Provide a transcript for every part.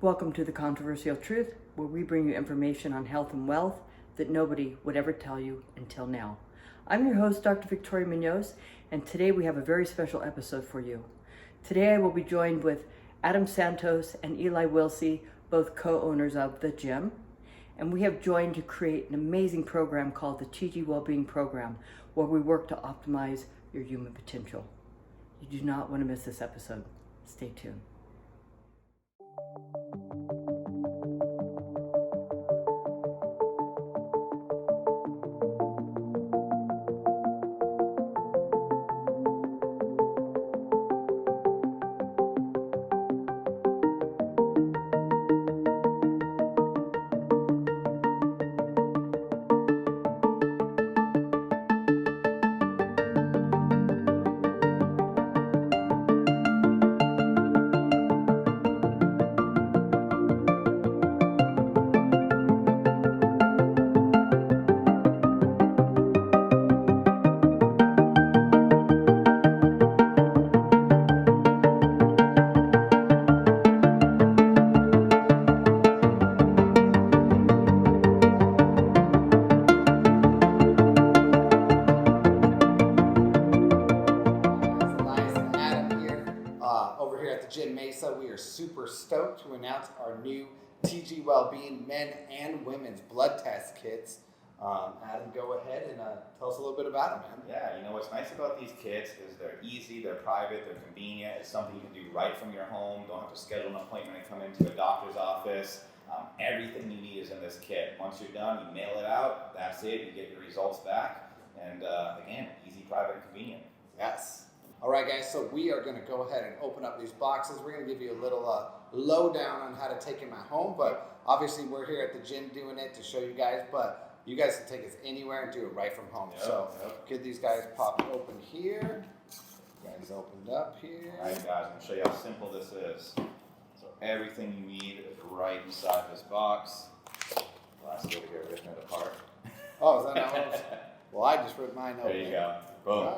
Welcome to The Controversial Truth, where we bring you information on health and wealth that nobody would ever tell you until now. I'm your host, Dr. Victoria Munoz, and today we have a very special episode for you. Today I will be joined with Adam Santos and Eli Wilsey, both co-owners of The Gym, and we have joined to create an amazing program called the TG Wellbeing Program, where we work to optimize your human potential. You do not want to miss this episode. Stay tuned. Gym Mesa, we are super stoked to announce our new TG Wellbeing men and women's blood test kits. Adam, go ahead and tell us a little bit about them, man. Yeah, you know what's nice about these kits is they're easy, they're private, they're convenient. It's something you can do right from your home. Don't have to schedule an appointment and come into a doctor's office. Everything you need is in this kit. Once you're done, you mail it out. That's it. You get your results back. And again, easy, private, and convenient. Yes. All right, guys, so we are going to go ahead and open up these boxes. We're going to give you a little lowdown on how to take them at home, but obviously we're here at the gym doing it to show you guys, but you guys can take us anywhere and do it right from home. Get these guys popped open here. Guys opened up here. All right, guys, I'm going to show you how simple this is. So everything you need is right inside this box. Last over here ripping it apart. Oh, is that not what it was? Well, I just ripped mine open. There you go. Boom.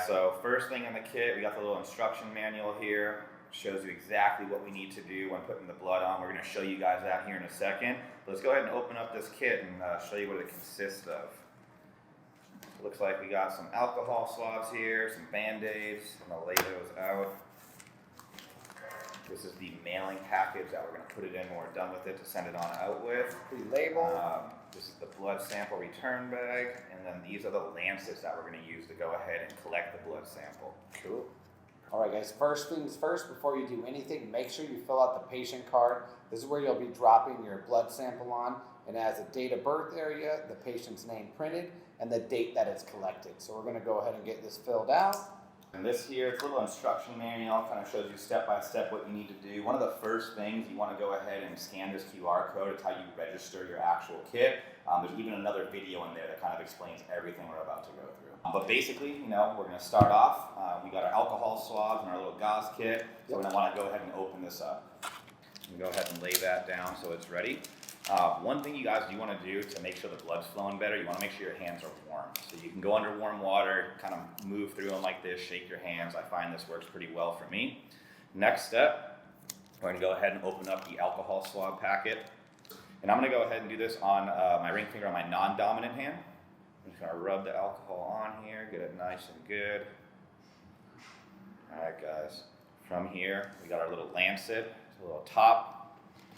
So first thing in the kit, we got the little instruction manual here. Shows you exactly what we need to do when putting the blood on. We're going to show you guys that here in a second. Let's go ahead and open up this kit and show you what it consists of. It looks like we got some alcohol swabs here, some Band-Aids. I'm going to lay those out. This is the mailing package that we're going to put it in when we're done with it to send it on out with. Pre-label. This is the blood sample return bag, and then these are the lancets that we're going to use to go ahead and collect the blood sample. Cool. All right, guys, first things first, before you do anything, make sure you fill out the patient card. This is where you'll be dropping your blood sample on, and it has a date of birth area, the patient's name printed, and the date that it's collected. So we're going to go ahead and get this filled out. And this here, it's a little instruction manual, kind of shows you step by step what you need to do. One of the first things, you want to go ahead and scan this QR code. It's how you register your actual kit. There's even another video in there that kind of explains everything we're about to go through. But basically, you know, we're going to start off. We got our alcohol swabs and our little gauze kit. So we're going to want to go ahead and open this up. Go ahead and lay that down so it's ready. One thing you guys do want to do to make sure the blood's flowing better, you want to make sure your hands are warm. So you can go under warm water, kind of move through them like this, shake your hands. I find this works pretty well for me. Next step, we're going to go ahead and open up the alcohol swab packet. And I'm going to go ahead and do this on my ring finger on my non-dominant hand. I'm just going to rub the alcohol on here, get it nice and good. All right, guys. From here, we got our little lancet, a little top.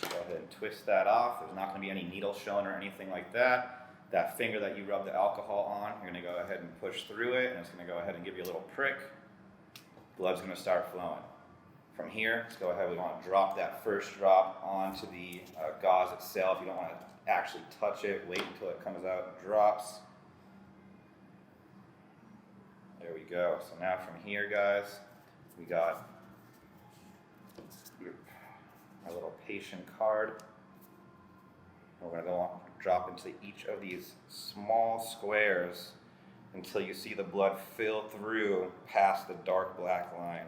Go ahead and twist that off. There's not going to be any needle showing or anything like that. That finger that you rub the alcohol on, you're going to go ahead and push through it, and it's going to go ahead and give you a little prick. Blood's going to start flowing. From here, let's go ahead. We want to drop that first drop onto the gauze itself. You don't want to actually touch it. Wait until it comes out and drops. There we go. So now from here, guys, we got our little patient card. We're going to go on, drop into each of these small squares until you see the blood fill through past the dark black line.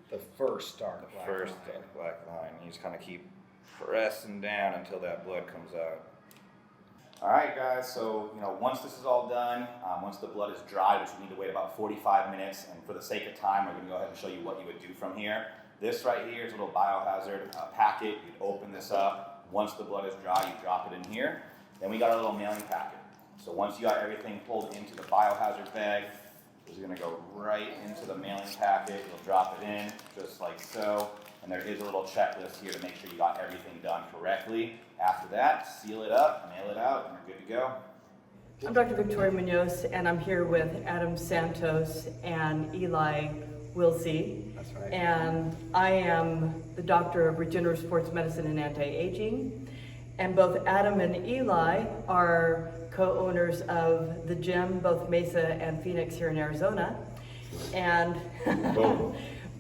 The first dark black line. You just kind of keep pressing down until that blood comes out. All right, guys, so once this is all done, once the blood is dry, which we need to wait about 45 minutes, and for the sake of time, we're going to go ahead and show you what you would do from here. This right here is a little biohazard packet. You open this up. Once the blood is dry, you drop it in here. Then we got our little mailing packet. So once you got everything pulled into the biohazard bag, this is going to go right into the mailing packet. You'll drop it in just like so. And there is a little checklist here to make sure you got everything done correctly. After that, seal it up, mail it out, and you're good to go. I'm Dr. Victoria Munoz, and I'm here with Adam Santos and Eli Wilsey. That's right. And I am the doctor of regenerative sports medicine and anti-aging. And both Adam and Eli are co-owners of the gym, both Mesa and Phoenix here in Arizona. And Boom.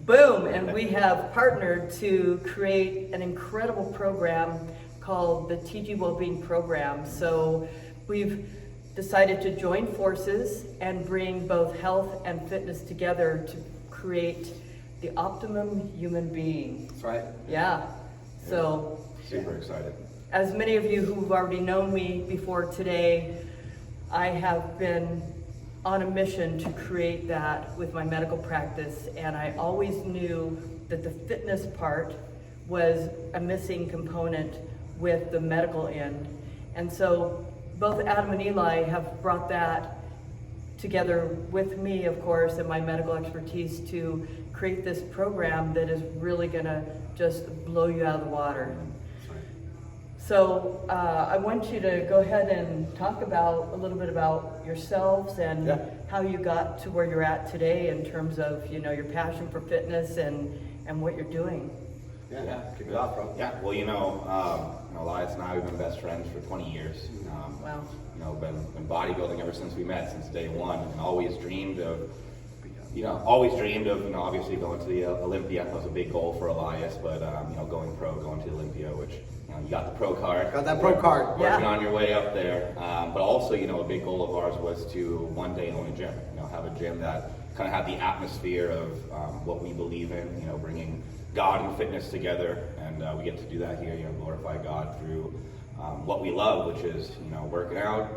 boom, and we have partnered to create an incredible program called the TG Wellbeing program. So we've decided to join forces and bring both health and fitness together to create the optimum human being. That's right. Yeah. So Super excited. as many of you who've already known me before today, I have been on a mission to create that with my medical practice, and I always knew that the fitness part was a missing component with the medical end. And so both Adam and Eli have brought that together with me, of course, and my medical expertise to create this program that is really gonna just blow you out of the water. So I want you to go ahead and talk about a little bit about yourselves and how you got to where you're at today in terms of, you know, your passion for fitness and what you're doing. Yeah, kick it off, bro. Yeah, well, Elias and I, we've been best friends for 20 years. Wow. Been bodybuilding ever since we met, since day one, and always dreamed of, obviously going to the Olympia. That was a big goal for Elias, but, going pro, going to the Olympia, which, you got the pro card. Got that pro card. Working on your way up there. But also, a big goal of ours was to one day own a gym, have a gym that kind of had the atmosphere of what we believe in, bringing God and fitness together. And we get to do that here, glorify God through what we love, which is, working out,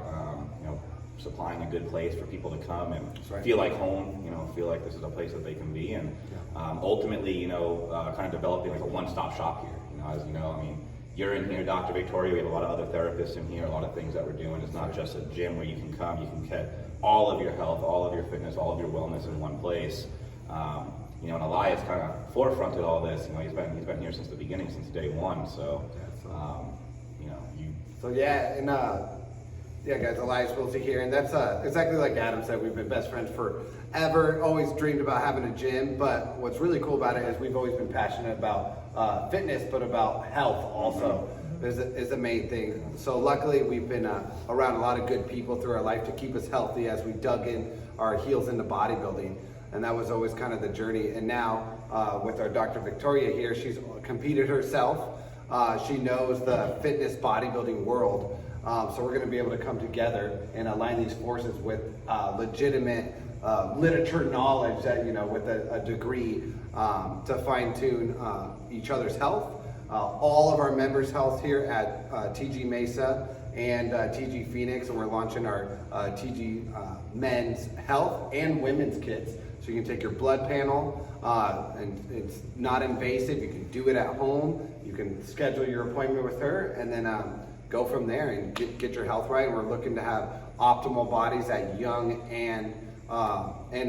supplying a good place for people to come and feel like home, feel like this is a place that they can be. And ultimately, kind of developing like a one-stop shop here. As you know, you're in here, Dr. Victoria, we have a lot of other therapists in here, a lot of things that we're doing. It's not just a gym where you can come, you can get all of your health, all of your fitness, all of your wellness in one place. And Elias kind of forefronted all this. He's been here since the beginning, since day one. So, Guys, Elias Wilsey here, and that's exactly like Adam said. We've been best friends forever. Always dreamed about having a gym, but what's really cool about it is we've always been passionate about fitness, but about health also is the main thing. So luckily, we've been around a lot of good people through our life to keep us healthy as we dug in our heels into bodybuilding, and that was always kind of the journey. And now with our Dr. Victoria here, she's competed herself. She knows the fitness bodybuilding world. So we're going to be able to come together and align these forces with legitimate literature knowledge that, with a degree to fine tune each other's health. All of our members' health here at TG Mesa and TG Phoenix, and we're launching our TG men's health and women's kits. So you can take your blood panel, and it's not invasive. You can do it at home. You can schedule your appointment with her, and then go from there and get your health right. We're looking to have optimal bodies at young and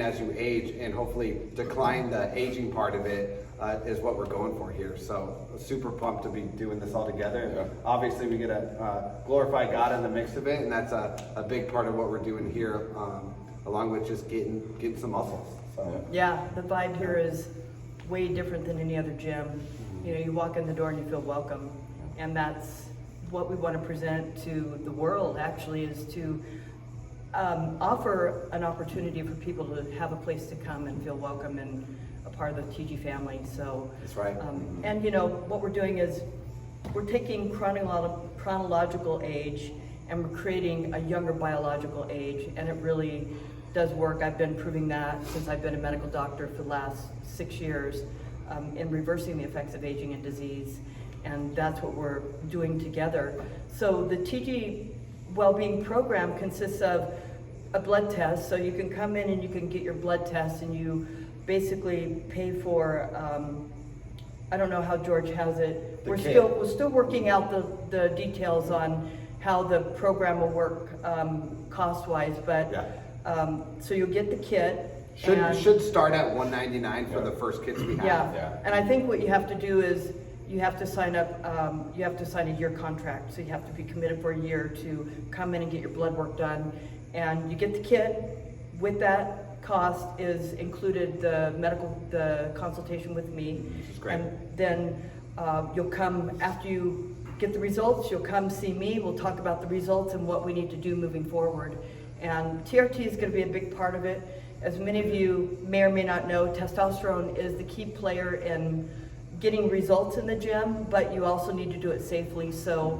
as you age, and hopefully decline the aging part of it is what we're going for here. So super pumped to be doing this all together. Yeah. Obviously we get to glorify God in the mix of it, and that's a big part of what we're doing here, along with just getting some muscles. So. Yeah, the vibe here is way different than any other gym. You walk in the door and you feel welcome, and that's what we want to present to the world, actually, is to offer an opportunity for people to have a place to come and feel welcome and a part of the TG family. So that's right. And what we're doing is we're taking chronological age and we're creating a younger biological age, and it really does work. I've been proving that since I've been a medical doctor for the last 6 years in reversing the effects of aging and disease. And that's what we're doing together. So the TG Wellbeing program consists of a blood test. So you can come in and you can get your blood test, and you basically pay for I don't know how George has it. The We're kit. still working out the details on how the program will work cost-wise, but Yeah. so you'll get the kit. and- Should start at $199 for the first kits we have. Yeah, and I think what you have to do is you have to sign up, you have to sign a year contract. So you have to be committed for a year to come in and get your blood work done. And you get the kit. With that cost is included the consultation with me. This is great. And then you'll come, after you get the results, you'll come see me. We'll talk about the results and what we need to do moving forward. And TRT is going to be a big part of it. As many of you may or may not know, testosterone is the key player in getting results in the gym, but you also need to do it safely. So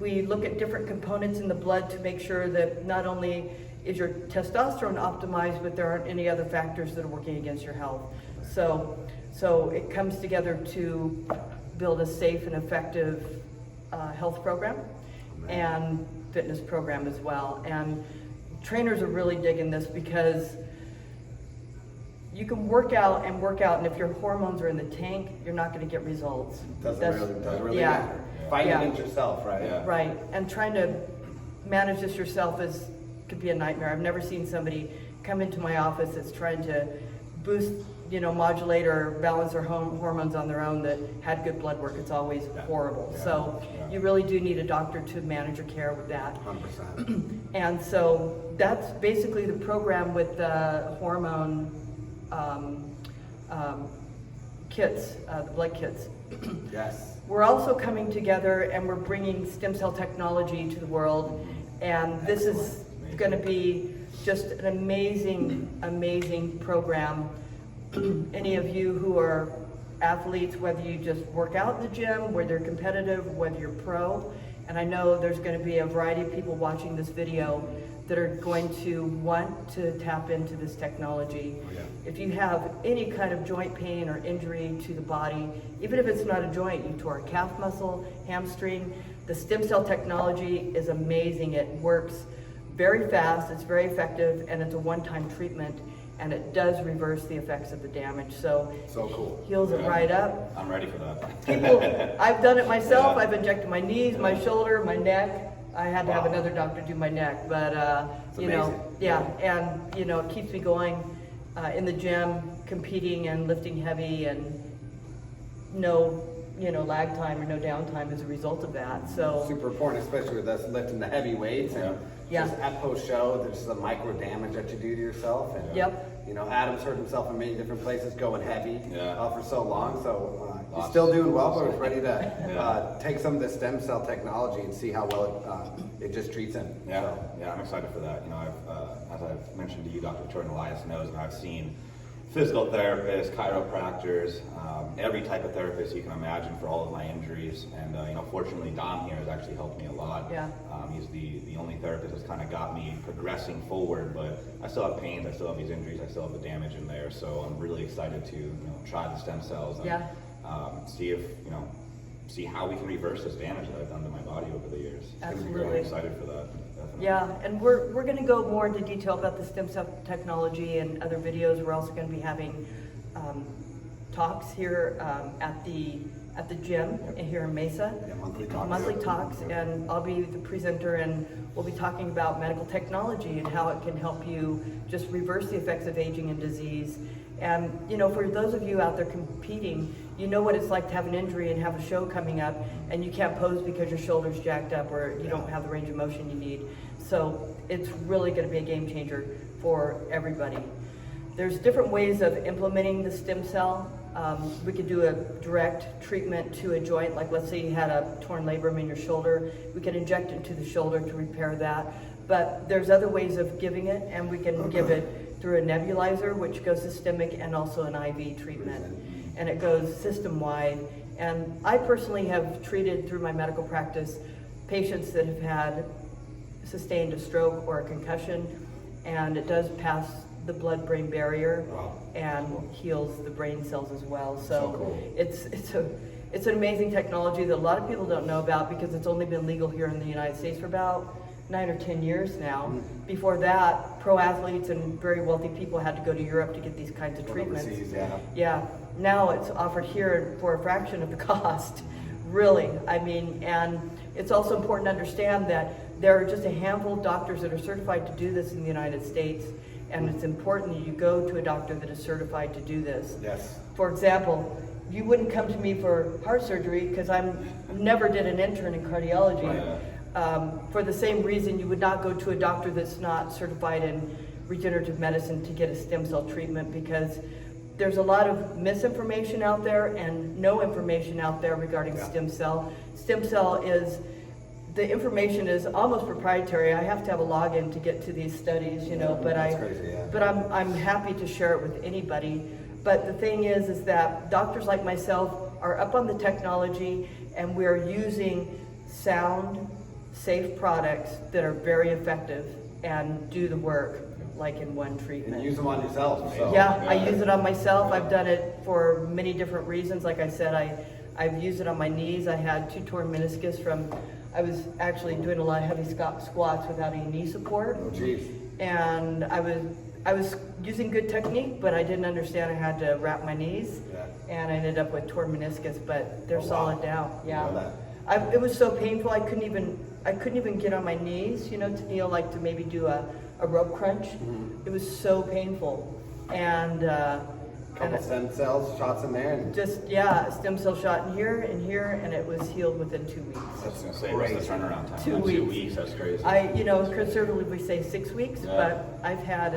we look at different components in the blood to make sure that not only is your testosterone optimized, but there aren't any other factors that are working against your health. So it comes together to build a safe and effective health program and fitness program as well. And trainers are really digging this because you can work out, and if your hormones are in the tank, you're not going to get results. Doesn't really yeah. matter. Fighting Yeah. against yourself, right? Yeah. Right, and trying to manage this yourself could be a nightmare. I've never seen somebody come into my office that's trying to boost, modulate or balance their hormones on their own that had good blood work. It's always horrible. Yeah. So Yeah. you really do need a doctor to manage your care with that. 100%. And so that's basically the program with the hormone kits, the blood kits. Yes. We're also coming together and we're bringing stem cell technology to the world, and this is going to be just an amazing, amazing program. Any of you who are athletes, whether you just work out in the gym, whether you're competitive, whether you're pro, and I know there's going to be a variety of people watching this video that are going to want to tap into this technology. Yeah. If you have any kind of joint pain or injury to the body, even if it's not a joint, you tore a calf muscle, hamstring, the stem cell technology is amazing. It works very fast, it's very effective, and it's a one-time treatment, and it does reverse the effects of the damage. So cool. heals it Yeah. right up. I'm ready for that. People, I've done it myself. Yeah. I've injected my knees, my shoulder, my neck. I had to have Wow. another doctor do my neck, but It's amazing. yeah, and it keeps me going in the gym, competing and lifting heavy, and no lag time or no downtime as a result of that. So Super important, especially with us lifting the heavy weights and Yeah. just at post show, there's the micro damage that you do to yourself. And, Yep. Adam's hurt himself in many different places going heavy Yeah. for so long. So he's Lots. still doing well, but he's ready to Yeah. take some of the stem cell technology and see how well it just treats him. Yeah, So, yeah, I'm excited for that. As I've mentioned to you, Dr. Victoria Elias knows, and I've seen physical therapists, chiropractors, every type of therapist you can imagine for all of my injuries. And fortunately, Dom here has actually helped me a lot. Yeah. He's the only therapist that's kind of got me progressing forward. But I still have pains, I still have these injuries, I still have the damage in there. So I'm really excited to try the stem cells and see how we can reverse this damage that I've done to my body over the years. I'm Absolutely. really excited for that. Definitely. yeah, and we're going to go more into detail about the stem cell technology and other videos. We're also going to be having talks here at the gym here in Mesa. Yeah, monthly talks. Monthly talks, and I'll be the presenter, and we'll be talking about medical technology and how it can help you just reverse the effects of aging and disease. And for those of you out there competing, you know what it's like to have an injury and have a show coming up, and you can't pose because your shoulder's jacked up or you don't have the range of motion you need. So it's really going to be a game changer for everybody. There's different ways of implementing the stem cell. We could do a direct treatment to a joint, like let's say you had a torn labrum in your shoulder. We can inject it to the shoulder to repair that. But there's other ways of giving it, and we can give it through a nebulizer, which goes systemic, and also an IV treatment. And it goes system-wide. And I personally have treated through my medical practice patients that have had sustained a stroke or a concussion, and it does pass the blood-brain barrier and heals the brain cells as well. So cool. it's an amazing technology that a lot of people don't know about because it's only been legal here in the United States for about 9 or 10 years now. Before that, pro athletes and very wealthy people had to go to Europe to get these kinds of treatments. Overseas, Yeah, now it's offered here for a fraction of the cost, really. I mean, and it's also important to understand that there are just a handful of doctors that are certified to do this in the United States, and it's important that you go to a doctor that is certified to do this. Yes. For example, you wouldn't come to me for heart surgery because I never did an intern in cardiology. For the same reason you would not go to a doctor that's not certified in regenerative medicine to get a stem cell treatment, because there's a lot of misinformation out there and no information out there regarding stem cell. Stem cell is, the information is almost proprietary. I have to have a login to get to these studies, you know, but I'm happy to share it with anybody. But the thing is that doctors like myself are up on the technology, and we're using sound, safe products that are very effective and do the work, like in one treatment. And use them on yourself. So. Yeah, I use it on myself. I've done it for many different reasons. Like I said, I've used it on my knees. I had 2 torn meniscus from, I was actually doing a lot of heavy squats without any knee support. Oh, geez. And I was using good technique, but I didn't understand I had to wrap my knees, and I ended up with torn meniscus. But they're solid now. Yeah, it was so painful. I couldn't even get on my knees, you know, to kneel, like to maybe do a rope crunch. It was so painful, and couple stem cells shots in there, and just a stem cell shot in here, and it was healed within 2 weeks. I was going to say, what's the turnaround time? 2 weeks. 2 weeks, that's crazy. Conservatively say 6 weeks, but I've had,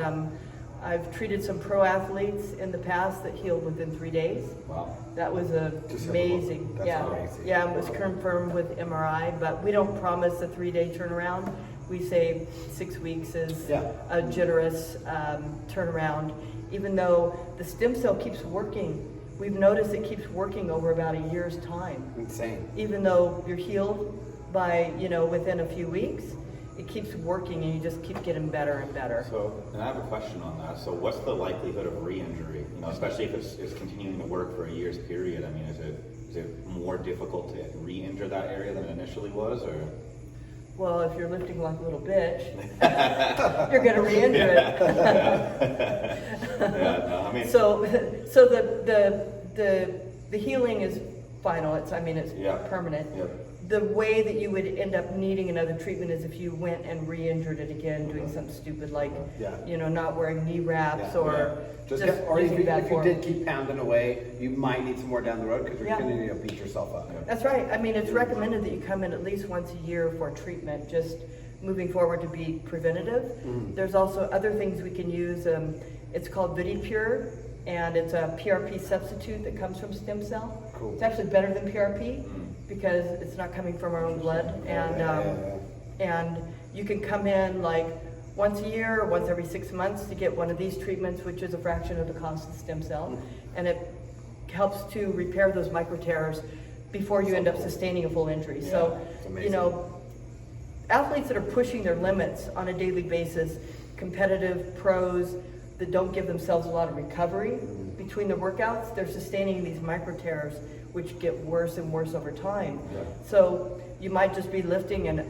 I've treated some pro athletes in the past that healed within 3 days. Wow. That was amazing. That's amazing. Yeah, it was confirmed with MRI, but we don't promise a 3-day turnaround. We say 6 weeks is a generous turnaround. Even though the stem cell keeps working, we've noticed it keeps working over about a year's time. Insane. Even though you're healed by, within a few weeks, it keeps working and you just keep getting better and better. So, and I have a question on that. So what's the likelihood of re-injury? Especially if it's continuing to work for a year's period. I mean, is it more difficult to re-injure that area than it initially was, or? Well, if you're lifting like a little bitch, you're going to re-injure it. So the healing is final. It's permanent. The way that you would end up needing another treatment is if you went and re-injured it again, doing something stupid like, not wearing knee wraps or just or if using bad you form. did keep pounding away, you might need some more down the road because you're going to need to beat yourself up. That's right. I mean, it's recommended that you come in at least once a year for treatment, just moving forward to be preventative. There's also other things we can use. It's called VidiPure, and it's a PRP substitute that comes from stem cell. Cool. It's actually better than PRP because it's not coming from our own blood. And you can come in like once a year or once every 6 months to get one of these treatments, which is a fraction of the cost of stem cell. And it helps to repair those micro tears before you end up sustaining a full injury. So, athletes that are pushing their limits on a daily basis, competitive pros that don't give themselves a lot of recovery between their workouts, they're sustaining these micro tears, which get worse and worse over time. So you might just be lifting and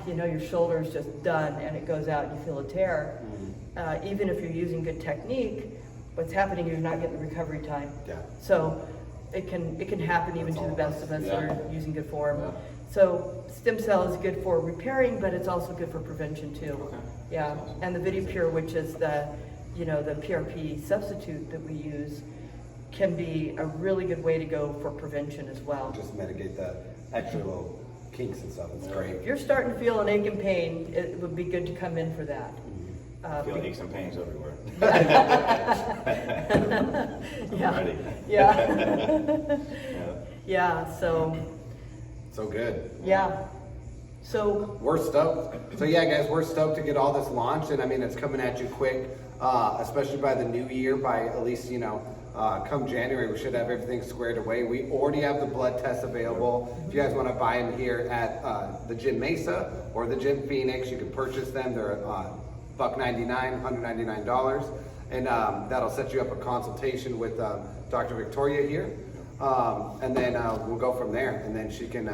your shoulder's just done and it goes out and you feel a tear. Even if you're using good technique, what's happening is you're not getting the recovery time. So it can happen even to the best of us that are using good form. So stem cell is good for repairing, but it's also good for prevention too. And the VidiPure, which is the PRP substitute that we use, can be a really good way to go for prevention as well. Just mitigate the extra little kinks and stuff. It's great. If you're starting to feel an ache and pain, it would be good to come in for that. I feel aches and pains everywhere. So good. So we're stoked. So guys, we're stoked to get all this launched, and I mean it's coming at you quick, especially by the new year. By at least come January, we should have everything squared away. We already have the blood tests available. If you guys want to buy them here at the Gym Mesa or the Gym Phoeniz, you can purchase them. They're $199, $199, and that'll set you up a consultation with Dr. Victoria here, and then we'll go from there. And then she can,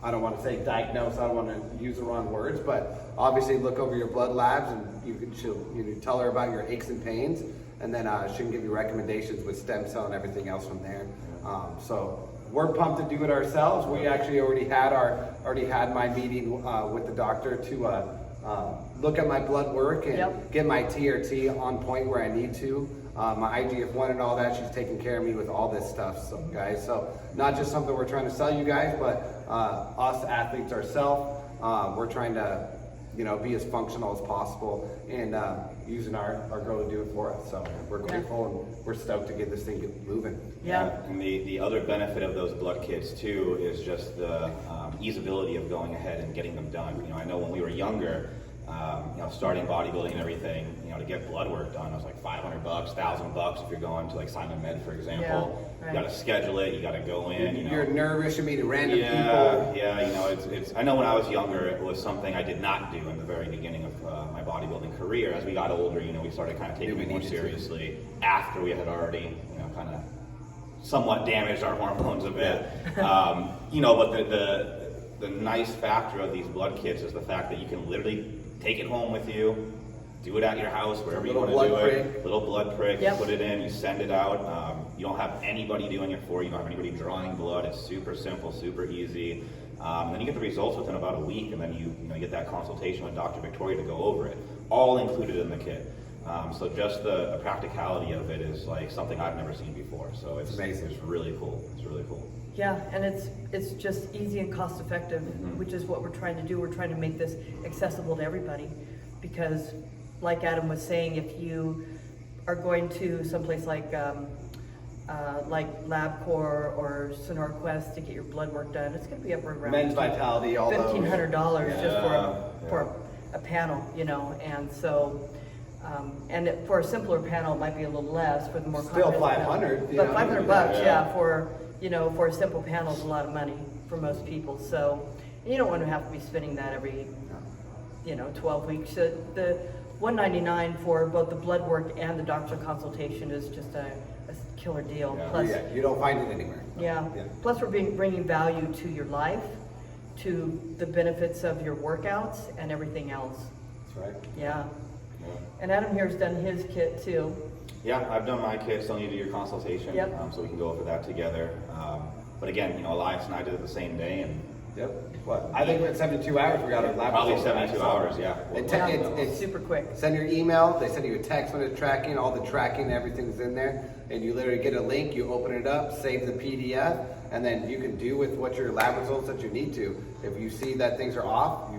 I don't want to say diagnose, I don't want to use the wrong words, but obviously look over your blood labs, and she'll tell her about your aches and pains, and then she can give you recommendations with stem cell and everything else from there. So we're pumped to do it ourselves. We actually already had my meeting with the doctor to look at my blood work and get my TRT on point where I need to. My IGF-1 and all that, she's taking care of me with all this stuff, so guys. So not just something we're trying to sell you guys, but us athletes ourselves, we're trying to, be as functional as possible, and using our girl to do it for us. So we're grateful and we're stoked to get this thing moving. Yeah. And the other benefit of those blood kits too is just the easeability of going ahead and getting them done. I know when we were younger, starting bodybuilding and everything, to get blood work done, it was like $500, $1,000 if you're going to like Simon Med, for example. Right. You got to schedule it, you got to go in. You're nervous, you're meeting random people. Yeah, it's. I know when I was younger, it was something I did not do in the very beginning of my bodybuilding career. As we got older, we started kind of taking it more seriously after we had already, kind of somewhat damaged our hormones a bit. But the nice factor of these blood kits is the fact that you can literally take it home with you, do it at your house, wherever you want to do it. Little blood prick, you put it in, you send it out. You don't have anybody doing it for you. You don't have anybody drawing blood. It's super simple, super easy. Then you get the results within about a week, and then you get that consultation with Dr. Victoria to go over it. All included in the kit. So just the practicality of it is like something I've never seen before. So it's amazing. It's really cool. It's really cool. Yeah, and it's just easy and cost effective, which is what we're trying to do. We're trying to make this accessible to everybody, because like Adam was saying, if you are going to someplace like LabCorp or SonorQuest to get your blood work done, it's going to be up around Men's Vitality, all those. $1,500 just for a panel, and so. For a simpler panel, it might be a little less. For the more still $500, but $500, for a simple panel is a lot of money for most people. So you don't want to have to be spending that every 12 weeks. So the $199 for both the blood work and the doctor consultation is just a killer deal. Yeah. Plus, you don't find it anywhere. Yeah. Plus, we're bringing value to your life, to the benefits of your workouts and everything else. That's right. Yeah. And Adam here's done his kit too. Yeah, I've done my kit, still need to do your consultation, so we can go over that together. But again, Elias and I did it the same day, and I think in 72 hours we got our lab. Probably 72 hours, yeah. It's super quick. Send your email, they send you a text when it's tracking, all the tracking, everything's in there, and you literally get a link, you open it up, save the PDF, and then you can do with what your lab results that you need to. If you see that things are off,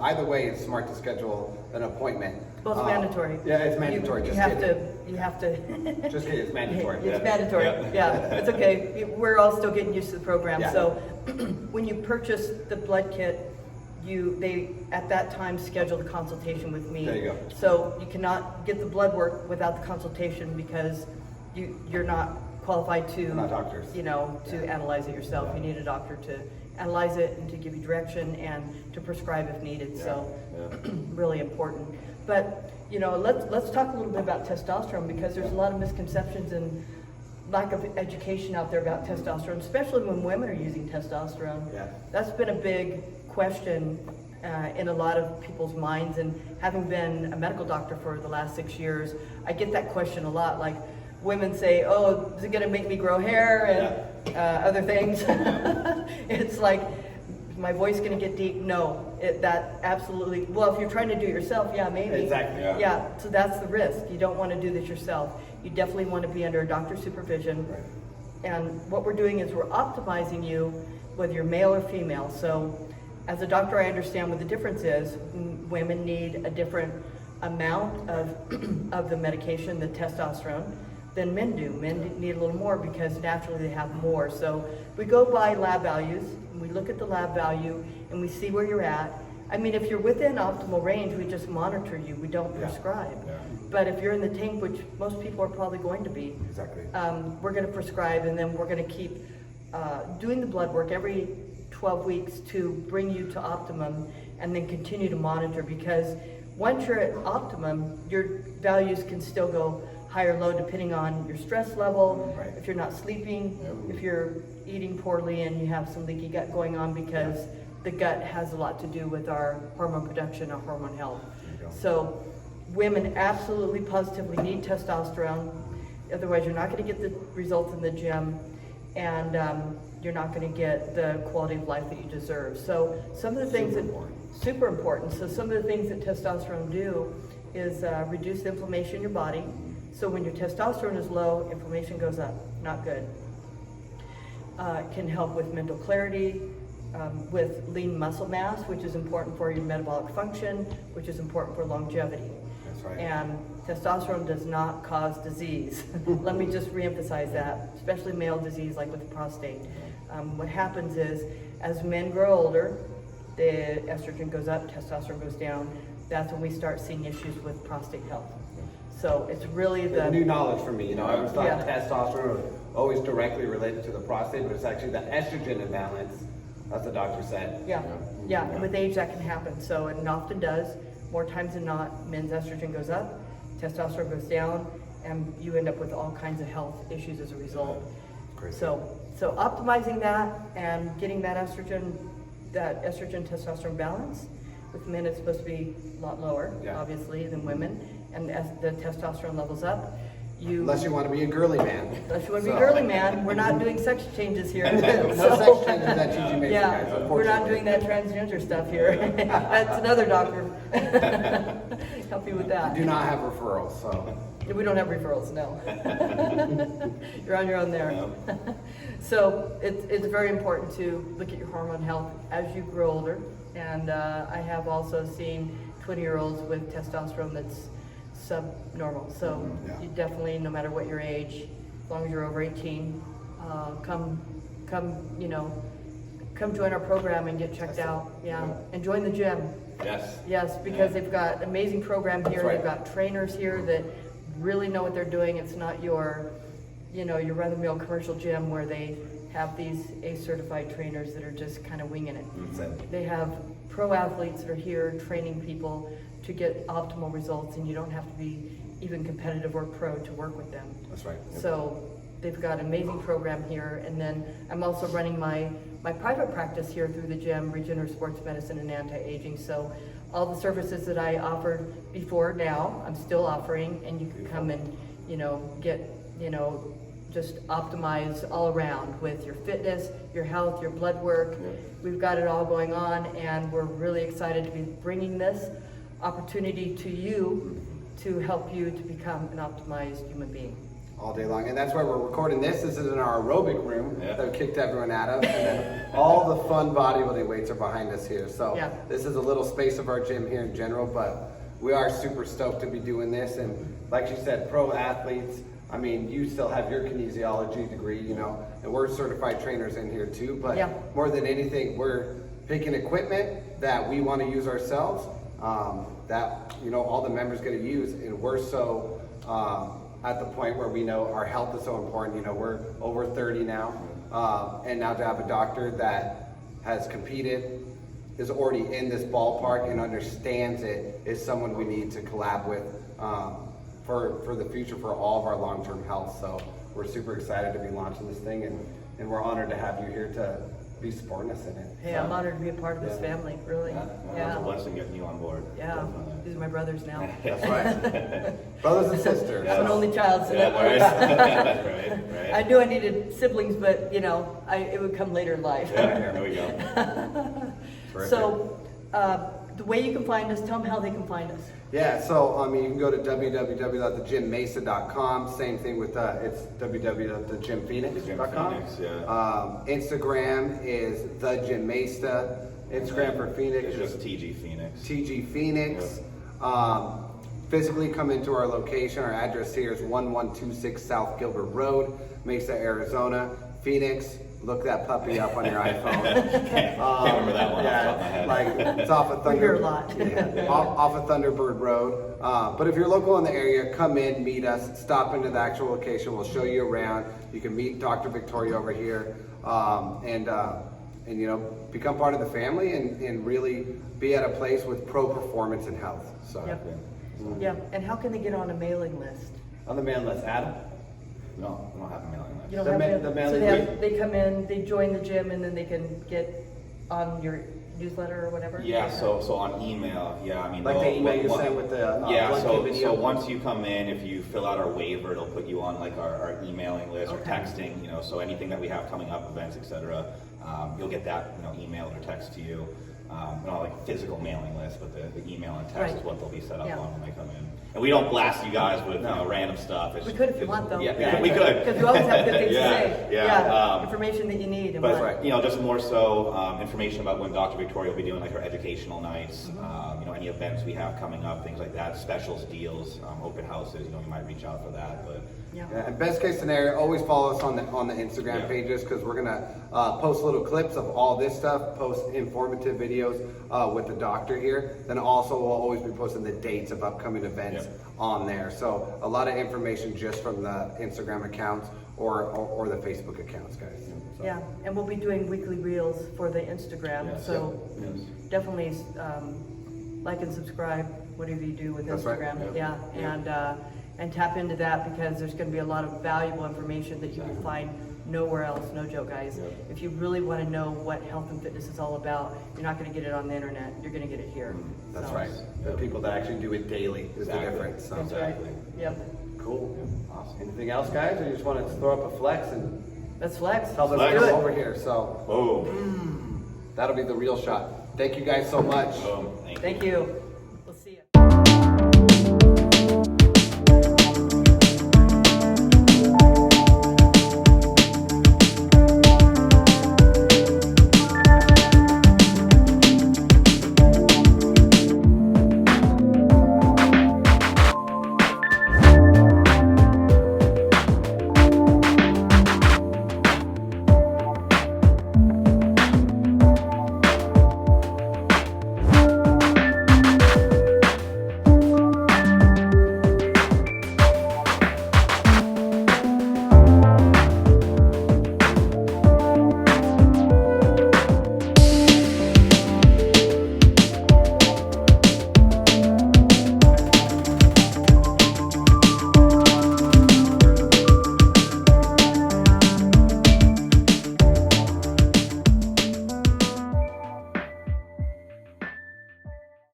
either way, it's smart to schedule an appointment. Well, it's mandatory. Yeah, it's mandatory. You have to. Just kidding, it's mandatory. It's mandatory. Yeah, it's okay. We're all still getting used to the program. Yeah. So when you purchase the blood kit, they at that time schedule the consultation with me. There you go. So you cannot get the blood work without the consultation, because you're not qualified to. We're not doctors. To analyze it yourself. Yeah. You need a doctor to analyze it and to give you direction and to prescribe if needed. So really important. But let's talk a little bit about testosterone, because there's a lot of misconceptions and lack of education out there about testosterone, especially when women are using testosterone. Yeah. That's been a big question in a lot of people's minds, and having been a medical doctor for the last 6 years, I get that question a lot. Like, women say, "Oh, is it going to make me grow hair?" and other things. It's like, my voice going to get deep? No, that absolutely. Well, if you're trying to do it yourself, maybe. Exactly. Yeah. So that's the risk. You don't want to do this yourself. You definitely want to be under a doctor's supervision. Right. And what we're doing is we're optimizing you, whether you're male or female. So as a doctor, I understand what the difference is. Women need a different amount of the medication, the testosterone, than men do. Men need a little more because naturally they have more. So we go by lab values, and we look at the lab value, and we see where you're at. I mean, if you're within optimal range, we just monitor you. We don't prescribe. Yeah. But if you're in the tank, which most people are probably going to be, Exactly. we're going to prescribe, and then we're going to keep doing the blood work every 12 weeks to bring you to optimum, and then continue to monitor, because once you're at optimum, your values can still go high or low depending on your stress level, Right. if you're not sleeping, if you're eating poorly and you have some leaky gut going on, because the gut has a lot to do with our hormone production, our hormone health. So women absolutely positively need testosterone. Otherwise, you're not going to get the results in the gym, and you're not going to get the quality of life that you deserve. So some of the things super important. So some of the things that testosterone do is reduce the inflammation in your body. So when your testosterone is low, inflammation goes up. Not good. It can help with mental clarity, with lean muscle mass, which is important for your metabolic function, which is important for longevity. That's right. And testosterone does not cause disease. Let me just reemphasize that, especially male disease like with the prostate. What happens is, as men grow older, the estrogen goes up, testosterone goes down. That's when we start seeing issues with prostate health. So it's really the new knowledge for me. I always thought Yeah. testosterone was always directly related to the prostate, but it's actually the estrogen imbalance. That's what the doctor said. Yeah, and with age that can happen. So it often does. More times than not, men's estrogen goes up, testosterone goes down, and you end up with all kinds of health issues as a result. Crazy. So optimizing that and getting that estrogen testosterone balance. With men, it's supposed to be a lot lower, obviously, than women. And as the testosterone levels up, Unless you want to be a girly man. Unless you want to be a girly man, we're not doing sex changes here. No sex changes at TG Mesa, guys, Yeah, unfortunately. we're not doing that transgender stuff here. That's another doctor. Help you with that. Do not have referrals, so. We don't have referrals, no. You're on your own there. So it's very important to look at your hormone health as you grow older. And I have also seen 20-year-olds with testosterone that's subnormal. So you definitely, no matter what your age, as long as you're over 18, come join our program and get checked out. Yeah, and join the gym. Yes, because they've got an amazing program here. right. They've got trainers here that really know what they're doing. It's not your run-of-the-mill commercial gym where they have these ACE-certified trainers that are just kind of winging it. They have pro athletes that are here training people to get optimal results, and you don't have to be even competitive or pro to work with them. That's right. So they've got an amazing program here, and then I'm also running my private practice here through the gym, regenerative sports medicine and anti-aging. So all the services that I offered before now, I'm still offering, and you can come and get just optimize all around with your fitness, your health, your blood work. We've got it all going on, and we're really excited to be bringing this opportunity to you to help you to become an optimized human being. All day long, and that's why we're recording this. This is in our aerobic room that we kicked everyone out of, and then all the fun bodybuilding weights are behind us here. So this is a little space of our gym here in general, but we are super stoked to be doing this. And like you said, pro athletes, I mean, you still have your kinesiology degree, and we're certified trainers in here too, but more than anything, we're picking equipment that we want to use ourselves, that, all the members get to use, and we're so, at the point where we know our health is so important. We're over 30 now, and now to have a doctor that has competed, is already in this ballpark and understands it, is someone we need to collab with for the future, for all of our long-term health. So we're super excited to be launching this thing, and we're honored to have you here to be supporting us in it. Hey, I'm honored to be a part of this family, really. It's a blessing getting you on board. Yeah, these are my brothers now. That's right. Brothers and sisters. I'm an only child, so that works. Right. I knew I needed siblings, but it would come later in life. There we go. So the way you can find us, tell them how they can find us. Yeah, so you can go to www.thegymmesa.com. Same thing with it's www.thegymphoeniz.com. Instagram is the Gym Mesa. Instagram for Phoenix It's just TG Phoeniz. TG Phoenix. Physically come into our location. Our address here is 1126 South Gilbert Road, Mesa, Arizona. Phoenix. Look that puppy up on your iPhone. Can't remember that one off the top of my head. Like it's off of We hear a lot. off of Thunderbird Rd. But if you're local in the area, come in, meet us, stop into the actual location. We'll show you around. You can meet Dr. Victoria over here, and become part of the family and really be at a place with pro performance and health. So. Yeah, and how can they get on a mailing list? on the mailing list? Adam? No, we don't have a mailing list. You don't The have ma- to- the so mailing they come in, they join the gym, and then they can get on your newsletter or whatever? Yeah, so on email, yeah, I mean, Like the they'll- email you what- sent with the yeah, blood so kit video? once you come in, if you fill out our waiver, it'll put you on like our emailing list or Okay. texting, you know, so anything that we have coming up, events, etc., you'll get that, you know, emailed or text to you. Not like a physical mailing list, but the email and text Right. is what they'll be set up Yeah. on when they come in. And we don't blast you guys with you know random stuff. We could if you want, though. Yeah, we could. Because you always have good things Yeah, to say. yeah, Information that you need and But want. you know, just more so information about when Dr. Victoria will be doing like her educational nights, Mm-hmm. you know, any events we have coming up, things like that, specials, deals, open houses. You know, you might reach out for that. But Yeah. Yeah, and best case scenario, always follow us on the Instagram Yeah. pages because we're gonna post little clips of all this stuff, post informative videos with the doctor here. Then also we'll always be posting the dates of upcoming events Yep. on there. So a lot of information just from the Instagram accounts or the Facebook accounts, guys. So. Yeah, and we'll be doing weekly reels for the Instagram, Yes, so yep, yes. definitely like and subscribe, whatever you do with That's right, Instagram. yep, Yeah, and tap into that because there's going to be a lot of valuable information that you can find nowhere else. No joke, guys. Yep. If you really want to know what health and fitness is all about, you're not going to get it on the internet. You're going to get it here. That's So, right. The people that actually do it daily is Exactly. the difference. So. That's right. Exactly. Yep. Cool. Awesome. Anything else, guys? Or you just want to throw up a flex and Let's flex. tell us Flex. to Do come it. over here? So Boom. that'll be the real shot. Thank you guys so much. Boom. Thank you.